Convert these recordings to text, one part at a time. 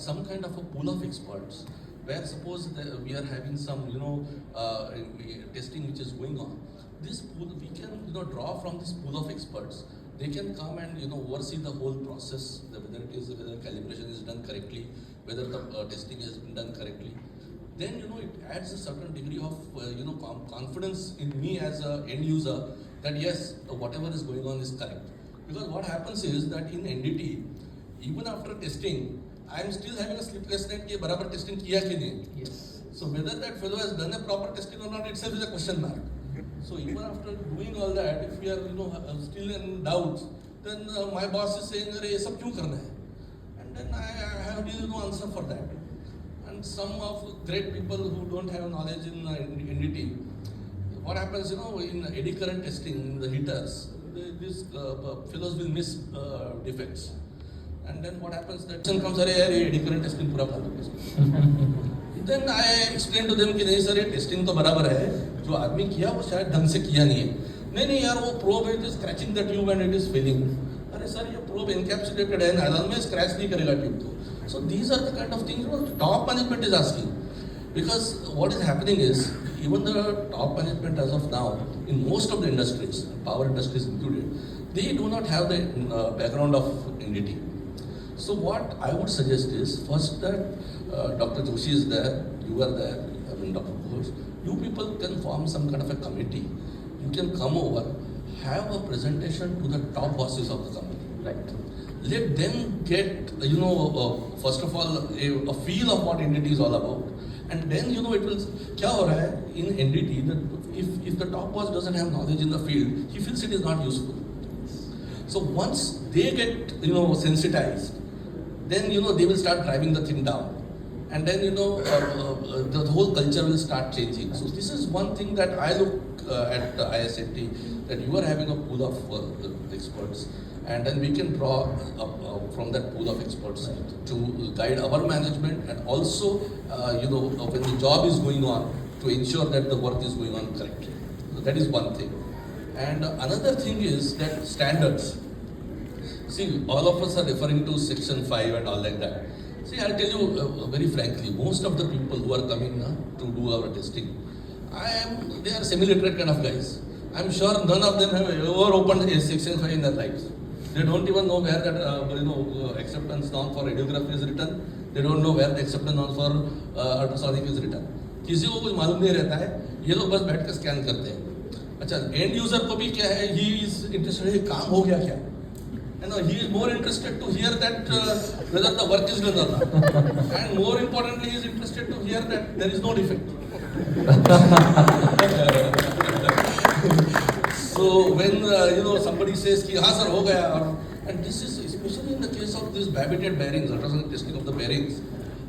some kind of a pool of experts, where suppose we are having some, testing which is going on. This pool, we can, draw from this pool of experts. They can come and, oversee the whole process, whether calibration is done correctly, whether the testing has been done correctly. Then, it adds a certain degree of, confidence in me as an end user that yes, whatever is going on is correct. Because what happens is that in NDT, even after testing, I am still having a sleepless night कि बराबर testing किया कि नहीं. Yes. So whether that fellow has done a proper testing or not itself is a question mark. So even after doing all that, if we are still in doubt, then my boss is saying, "अरे ये सब क्यों करना है?" And then I have really no answer for that. And some of great people who don't have knowledge in NDT, what happens, in eddy current testing, the heaters, these fellows will miss defects. And then what happens, that person comes, "अरे यार ये eddy current testing पूरा फालतू." Then I explain to them कि नहीं sir ये testing तो बराबर है, जो आदमी किया वो शायद ढंग से किया नहीं है. नहीं यार वो probe it is scratching the tube and it is failing. अरे सर ये प्रोब एनकैप्सुलेटेड है, नायलॉन में स्क्रैच नहीं करेगा ट्यूब तो. So these are the kind of things top management is asking, because what is happening is even the top management as of now in most of the industries, power industries included, they do not have the background of NDT. So what I would suggest is first that Dr. Joshi is there, you are there, Dr. Ghosh, you people can form some kind of a committee. You can come over, have a presentation to the top bosses of the company. Right. Let them get, first of all, a feel of what NDT is all about. And then, it will, kya ho raha hai in NDT, that if the top boss doesn't have knowledge in the field, he feels it is not useful. So once they get, sensitized, then, they will start driving the thing down. And then, the whole culture will start changing. So this is one thing that I look at ISNT, that you are having a pool of experts, and then we can draw from that pool of experts to guide our management, and also, when the job is going on, to ensure that the work is going on correctly. So that is one thing. And another thing is that standards. See, all of us are referring to Section 5 and all like that. See, I'll tell you very frankly, most of the people who are coming to do our testing, they are semi-literate kind of guys. I'm sure none of them have ever opened a Section 5 in their lives. They don't even know where that acceptance norm for radiography is written. They don't know where the acceptance norm for ultrasonic is written. किसी को कुछ मालूम नहीं रहता है, ये लोग बस बैठ कर स्कैन करते हैं. अच्छा, एंड यूजर को भी क्या है, he is interested, काम हो गया क्या? He is more interested to hear that whether the work is done or not. And more importantly, he is interested to hear that there is no defect. So when somebody says कि हाँ sir हो गया, and this is especially in the case of these babbited bearings, ultrasonic testing of the bearings,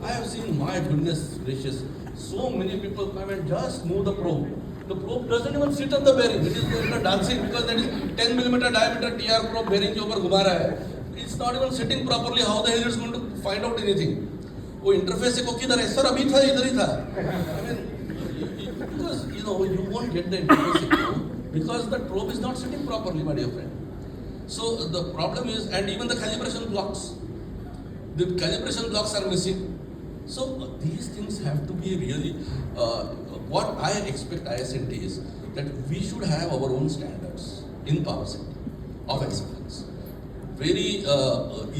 I have seen, my goodness gracious, so many people come and just move the probe. The probe doesn't even sit on the bearing. It is dancing because that is 10 mm diameter TR probe bearing के ऊपर घुमा रहा है. It's not even sitting properly. How the hell is going to find out anything? वो interface को किधर है? Sir अभी था, इधर ही था. I mean, because you won't get the interface because the probe is not sitting properly, my dear friend. So the problem is, and even the calibration blocks. The calibration blocks are missing. So these things have to be really. What I expect ISNT is that we should have our own standards in power sector of excellence. Very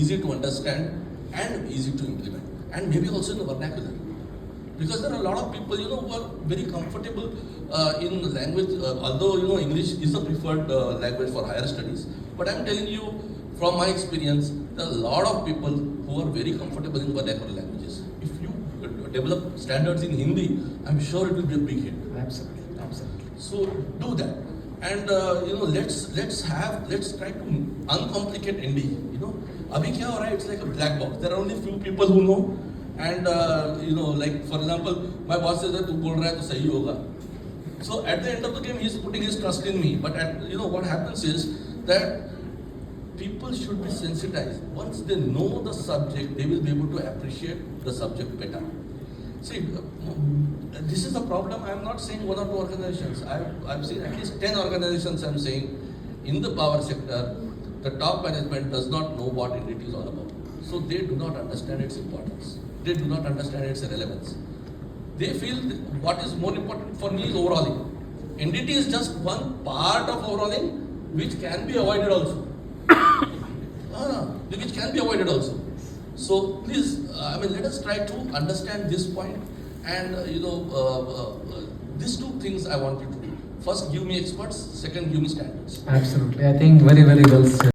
easy to understand and easy to implement, and maybe also in the vernacular. Because there are a lot of people, who are very comfortable in language, although, English is the preferred language for higher studies. But I'm telling you, from my experience, there are a lot of people who are very comfortable in vernacular languages. If you develop standards in Hindi, I'm sure it will be a big hit. Absolutely. So do that, and let's try to uncomplicate NDE. अभी क्या हो रहा है? It's like a black box. There are only few people who know, and like for example, my boss says that तू बोल रहा है तो सही होगा. So at the end of the game, he's putting his trust in me. But what happens is that people should be sensitized. Once they know the subject, they will be able to appreciate the subject better. See, this is the problem. I am not saying one or two organizations. I've seen at least 10 organizations. I'm saying in the power sector, the top management does not know what NDT is all about. So they do not understand its importance. They do not understand its relevance. They feel that what is more important for me is overhauling. NDT is just one part of overhauling which can be avoided also. Which can be avoided also. So please, let us try to understand this point, and these two things I want you to do. First, give me experts. Second, give me standards. Absolutely. I think very, very well said.